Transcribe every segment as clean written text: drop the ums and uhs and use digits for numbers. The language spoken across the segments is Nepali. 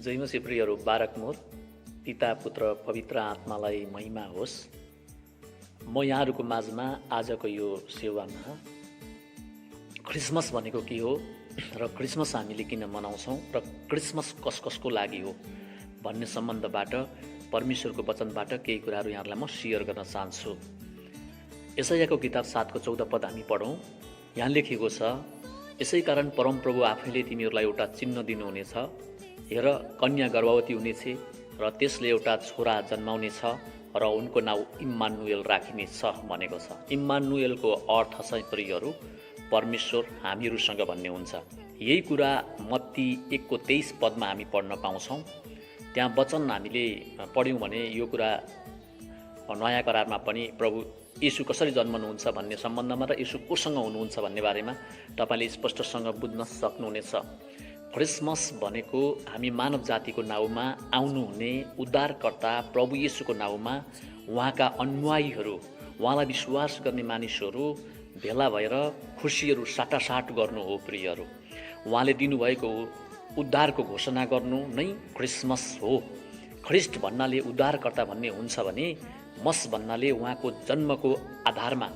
जय मसीह प्रियहरू, बारक मोर पिता पुत्र पवित्र आत्मालाई महिमा होस्। म यहाँहरूको माझमा आजको यो सेवामा क्रिसमस भनेको के हो र क्रिसमस हामीले किन मनाउँछौँ र क्रिसमस कसको लागि हो भन्ने सम्बन्धबाट परमेश्वरको वचनबाट केही कुराहरू यहाँहरूलाई म सेयर गर्न चाहन्छु। यशायाको किताब 7 को 14 पद हामी पढौँ। यहाँ लेखिएको छ, यसै कारण परमप्रभु आफैले तिमीहरूलाई एउटा चिन्ह दिनुहुनेछ। हेर, कन्या गर्भवती हुनेछ र त्यसले एउटा छोरा जन्माउनेछ र उनको नाउँ इम्मानुएल राखिनेछ भनेको छ। इम्मानुएलको अर्थ चाहिँ प्रियहरू परमेश्वर हामीहरूसँग भन्ने हुन्छ। यही कुरा मत्ती 1 को 23 पदमा हामी पढ्न पाउँछौँ। त्यहाँ वचन हामीले पढ्यौँ भने यो कुरा नयाँ करारमा पनि प्रभु येशू कसरी जन्मनुहुन्छ भन्ने सम्बन्धमा र येशू कोसँग हुनुहुन्छ भन्ने बारेमा तपाईँले स्पष्टसँग बुझ्न सक्नुहुनेछ। क्रिसमस भनेको हामी मानव जातिको नाउँमा आउनुहुने उद्धारकर्ता प्रभु येशूको नाउँमा उहाँका अनुयायीहरू, उहाँलाई विश्वास गर्ने मानिसहरू भेला भएर खुसीहरू साटासाट गर्नु हो प्रियहरू। उहाँले दिनुभएको उद्धारको घोषणा गर्नु नै क्रिसमस हो। ख्रिस्ट भन्नाले उद्धारकर्ता भन्ने हुन्छ भने मस भन्नाले उहाँको जन्मको आधारमा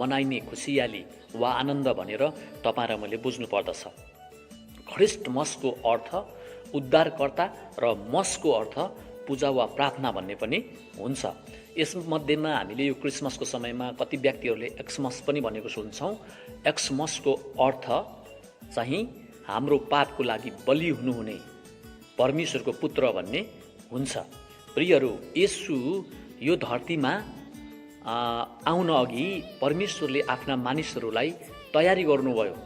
मनाइने खुसियाली वा आनन्द भनेर तपाईँ र मैले बुझ्नु पर्दछ। ख्रिस्ट मसको अर्थ उद्धारकर्ता र मसको अर्थ पूजा वा प्रार्थना भन्ने पनि हुन्छ। यसमध्येमा हामीले यो क्रिसमसको समयमा कति व्यक्तिहरूले एक्समस पनि भनेको सुन्छौँ। एक्समसको अर्थ चाहिँ हाम्रो पापको लागि बलि हुनुहुने परमेश्वरको पुत्र भन्ने हुन्छ। प्रियहरू, येशू यो धरतीमा आउन अघि परमेश्वरले आफ्ना मानिसहरूलाई तयारी गर्नुभयो।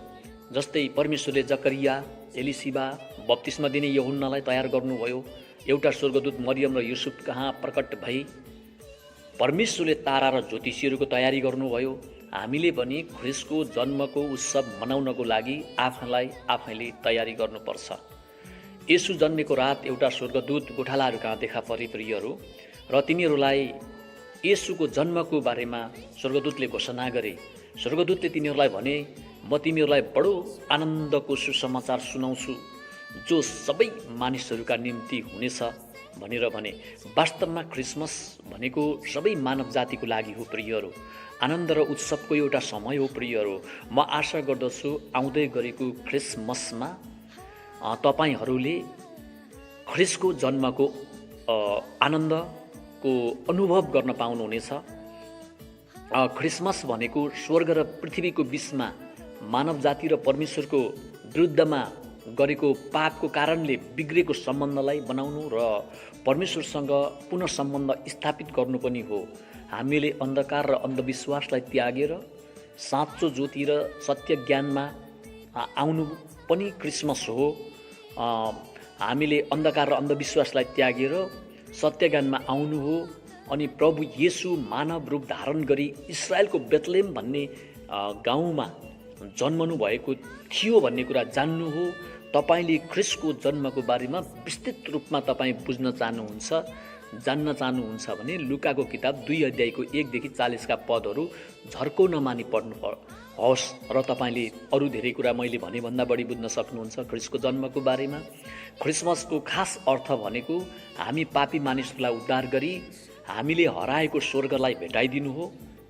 जस्तै परमेश्वरले जकरिया, एलिसिबा, बप्तिस्मा दिने यूहन्नालाई तयार गर्नुभयो। एउटा स्वर्गदूत मरियम र युसुफ कहाँ प्रकट भई परमेश्वरले तारा र ज्योतिषीहरूको तयारी गर्नुभयो। हामीले पनि ख्रिस्टको जन्मको उत्सव मनाउनको लागि आफैले तयारी गर्नुपर्छ। येशू जन्मेको रात एउटा स्वर्गदूत गोठालाहरू कहाँ देखा परे प्रियहरू, र तिनीहरूलाई येशूको जन्मको बारेमा स्वर्गदूतले घोषणा गरे। स्वर्गदूतले तिनीहरूलाई भने, म तिमीहरूलाई बडो आनन्दको सुसमाचार सुनाउँछु जो सबै मानिसहरूका निम्ति हुनेछ भनेर भने। वास्तवमा क्रिसमस भनेको सबै मानव जातिको लागि हो प्रियहरू। आनन्द र उत्सवको एउटा समय हो प्रियहरू। म आशा गर्दछु आउँदै गरेको क्रिसमसमा तपाईँहरूले ख्रिस्टको जन्मको आनन्दको अनुभव गर्न पाउनुहुनेछ। क्रिसमस भनेको स्वर्ग र पृथ्वीको बिचमा मानव जाति र परमेश्वरको विरुद्धमा गरेको पापको कारणले बिग्रेको सम्बन्धलाई बनाउनु र परमेश्वरसँग पुनः सम्बन्ध स्थापित गर्नु पनि हो। हामीले अन्धकार र अन्धविश्वासलाई त्यागेर साँचो ज्योति र सत्य ज्ञानमा आउनु पनि क्रिसमस हो। हामीले अन्धकार र अन्धविश्वासलाई त्यागेर सत्य ज्ञानमा आउनु हो। अनि प्रभु येशू मानव रूप धारण गरी इस्रायलको बेथलेम भन्ने गाउँमा जन्मनु भएको थियो भन्ने कुरा जान्नु हो। तपाईँले ख्रिस्टको जन्मको बारेमा विस्तृत रूपमा तपाईँ बुझ्न चाहनुहुन्छ, जान्न चाहनुहुन्छ भने लुकाको किताब 2 अध्यायको 1 देखि 40 का पदहरू झर्को नमानी पढ्नु होस् र तपाईँले अरू धेरै कुरा मैले भनेभन्दा बढी बुझ्न सक्नुहुन्छ ख्रिस्टको जन्मको बारेमा। क्रिसमसको खास अर्थ भनेको हामी पापी मानिसहरूलाई उद्धार गरी हामीले हराएको स्वर्गलाई भेटाइदिनु हो।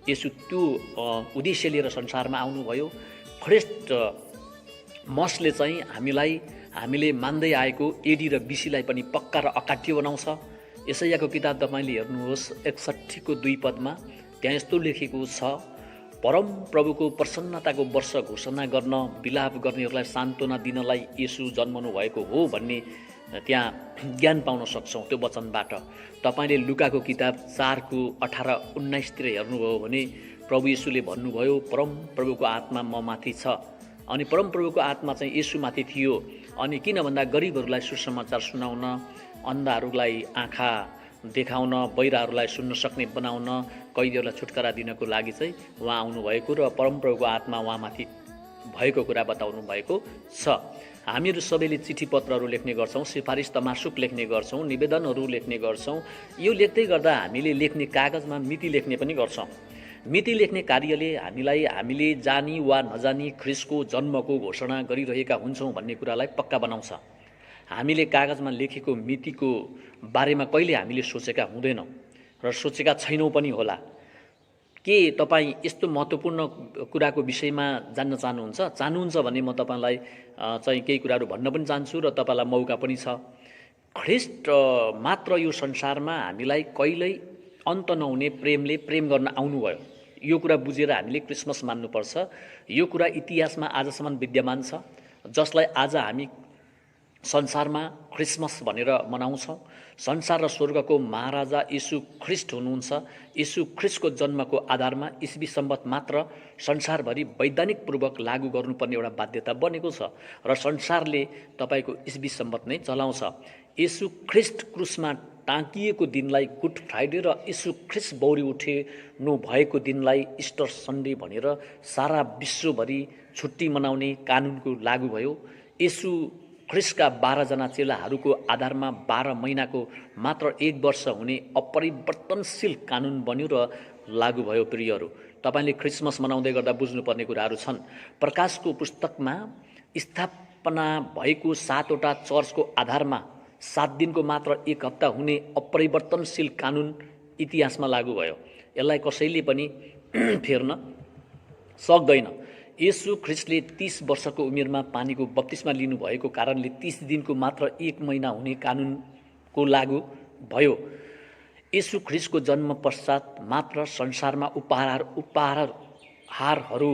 यसो त्यो उद्देश्य लिएर संसारमा आउनुभयो। ख्रिस्ट मसले चाहिँ हामीले मान्दै आएको एडी र बीसीलाई पनि पक्का र अकाट्य बनाउँछ। यशायाको किताब तपाईँले हेर्नुहोस् 61 को 2 पदमा त्यहाँ यस्तो लेखेको छ, परम प्रभुको प्रसन्नताको वर्ष घोषणा गर्न विलाप गर्नेहरूलाई सान्त्वना दिनलाई येशू जन्मनु भएको हो भन्ने त्यहाँ ज्ञान पाउन सक्छौँ त्यो वचनबाट। तपाईँले लुकाको किताब 4 को 18-19 तिर हेर्नुभयो भने प्रभु येशूले भन्नुभयो, परम प्रभुको आत्मा म माथि छ। अनि परम प्रभुको आत्मा चाहिँ येशूमाथि थियो। अनि किन भन्दा गरिबहरूलाई सुसमाचार सुनाउन, अन्धाहरूलाई आँखा देखाउन, बहिराहरूलाई सुन्न सक्ने बनाउन, कैदीहरूलाई छुटकारा दिनको लागि चाहिँ उहाँ आउनुभएको र परमप्रभुको आत्मा उहाँमाथि भएको कुरा बताउनु भएको छ। हामीहरू सबैले चिठी पत्रहरू लेख्ने गर्छौँ, सिफारिस तमासुक लेख्ने गर्छौँ, निवेदनहरू लेख्ने गर्छौँ। यो लेख्दै गर्दा हामीले लेख्ने कागजमा मिति लेख्ने पनि गर्छौँ। मिति लेख्ने कार्यले हामीले जानी वा नजानी ख्रिस्टको जन्मको घोषणा गरिरहेका हुन्छौँ भन्ने कुरालाई पक्का बनाउँछ। हामीले कागजमा लेखेको मितिको बारेमा कहिले हामीले सोचेका हुँदैनौँ र सोचेका छैनौँ पनि होला। के तपाईँ यस्तो महत्त्वपूर्ण कुराको विषयमा जान्न चाहनुहुन्छ भने म तपाईँलाई चाहिँ केही कुराहरू भन्न पनि चाहन्छु र तपाईँलाई मौका पनि छ। ख्रीष्ट मात्र यो संसारमा हामीलाई कहिल्यै अन्त नहुने प्रेमले प्रेम गर्न आउनुभयो। यो कुरा बुझेर हामीले क्रिसमस मान्नुपर्छ। यो कुरा इतिहासमा आजसम्म विद्यमान छ, जसलाई आज हामी संसारमा क्रिसमस भनेर मनाउँछौँ। संसार र स्वर्गको महाराजा यीशु ख्रीष्ट हुनुहुन्छ। यीशु ख्रीष्टको जन्मको आधारमा ईस्वी सम्बत मात्र संसारभरि वैधानिकपूर्वक लागू गर्नुपर्ने एउटा बाध्यता बनेको छ र संसारले तपाईँको ईस्वी सम्बत नै चलाउँछ। यीशु ख्रीष्ट क्रुसमा टाँकिएको दिनलाई गुड फ्राइडे र यीशु ख्रीष्ट बौरी उठ्नु भएको दिनलाई इस्टर सन्डे भनेर सारा विश्वभरि छुट्टी मनाउने कानुनको लागू भयो। यीशु ख्रीष्टका 12 जना चेलाहरूको आधारमा 12 महिनाको मात्र 1 वर्ष हुने अपरिवर्तनशील कानुन बन्यो र लागू भयो। प्रियहरू, तपाईँले क्रिसमस मनाउँदै गर्दा बुझ्नुपर्ने कुराहरू छन्। प्रकाशको पुस्तकमा स्थापना भएको 7वटा चर्चको आधारमा 7 दिनको मात्र 1 हप्ता हुने अपरिवर्तनशील कानुन इतिहासमा लागू भयो। यसलाई कसैले पनि फेर्न सक्दैन। यीशु ख्रीष्टले 30 वर्षको उमेरमा पानीको बप्तिस्मा लिनुभएको कारणले 30 दिनको मात्र 1 महिना हुने कानुनको लागू भयो। यीशु ख्रीष्टको जन्म पश्चात मात्र संसारमा उपहारहरू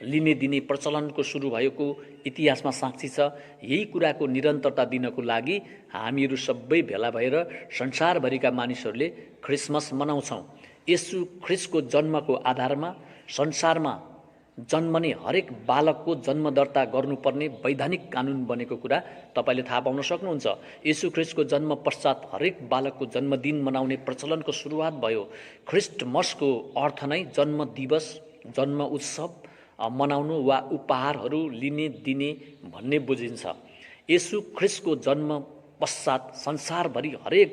लिने दिने प्रचलनको सुरु भएको इतिहासमा साक्षी छ। यही कुराको निरन्तरता दिनको लागि हामीहरू सबै भेला भएर संसारभरिका मानिसहरूले क्रिसमस मनाउँछौँ। यीशु ख्रीष्टको जन्मको आधारमा संसारमा जन्मने हरेक बालकको जन्म दर्ता गर्नुपर्ने वैधानिक कानुन बनेको कुरा तपाईँले थाहा पाउन सक्नुहुन्छ। यीशु ख्रीष्टको जन्म पश्चात हरेक बालकको जन्मदिन मनाउने प्रचलनको सुरुवात भयो। ख्रीष्टमसको अर्थ नै जन्म दिवस, जन्म उत्सव मनाउनु वा उपहारहरू लिने दिने भन्ने बुझिन्छ। यीशु ख्रीष्टको जन्म पश्चात संसारभरि हरेक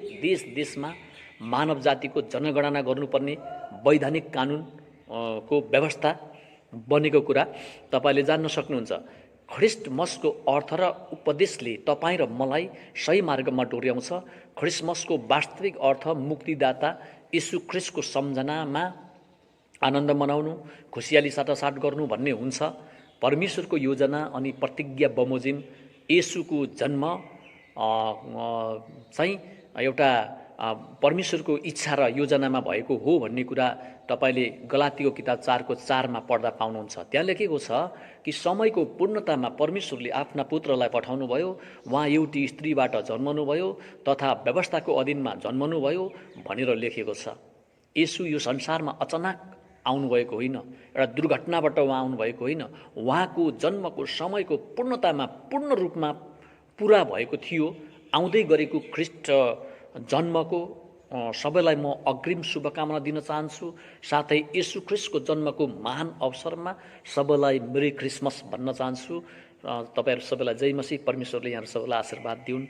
देशमा मानव जातिको जनगणना गर्नुपर्ने वैधानिक कानुनको व्यवस्था बनेको कुरा तपाईँले जान्न सक्नुहुन्छ। ख्रीष्टमसको अर्थ र उपदेशले तपाईँ र मलाई सही मार्गमा डोर्याउँछ। ख्रीष्टमसको वास्तविक अर्थ मुक्तिदाता यीशु ख्रीष्टको सम्झनामा आनन्द मनाउनु, खुसियाली साटासाट गर्नु भन्ने हुन्छ। परमेश्वरको योजना अनि प्रतिज्ञा बमोजिम येशूको जन्म चाहिँ एउटा परमेश्वरको इच्छा र योजनामा भएको हो भन्ने कुरा तपाईले गलातीको किताब 4को 4मा पढ्दा पाउनुहुन्छ। त्यहाँ लेखेको छ कि समयको पूर्णतामा परमेश्वरले आफ्ना पुत्रलाई पठाउनुभयो, उहाँ एउटी स्त्रीबाट जन्मनुभयो तथा व्यवस्थाको अधीनमा जन्मनुभयो भनेर लेखेको छ। येशू यो संसारमा अचानक आउनुभएको होइन, एउटा दुर्घटनाबाट उहाँ आउनुभएको होइन। उहाँको जन्मको समयको पूर्णतामा पूर्ण रूपमा पुरा भएको थियो। आउँदै गरेको ख्रीष्ट जन्मको सबैलाई म अग्रिम शुभकामना दिन चाहन्छु। साथै येशू ख्रीष्टको जन्मको महान अवसरमा सबैलाई मेरी क्रिसमस भन्न चाहन्छु। तपाईहरु सबैलाई जय मसीह। परमेश्वरले यहाँहरु सबैलाई आशीर्वाद दिउन्।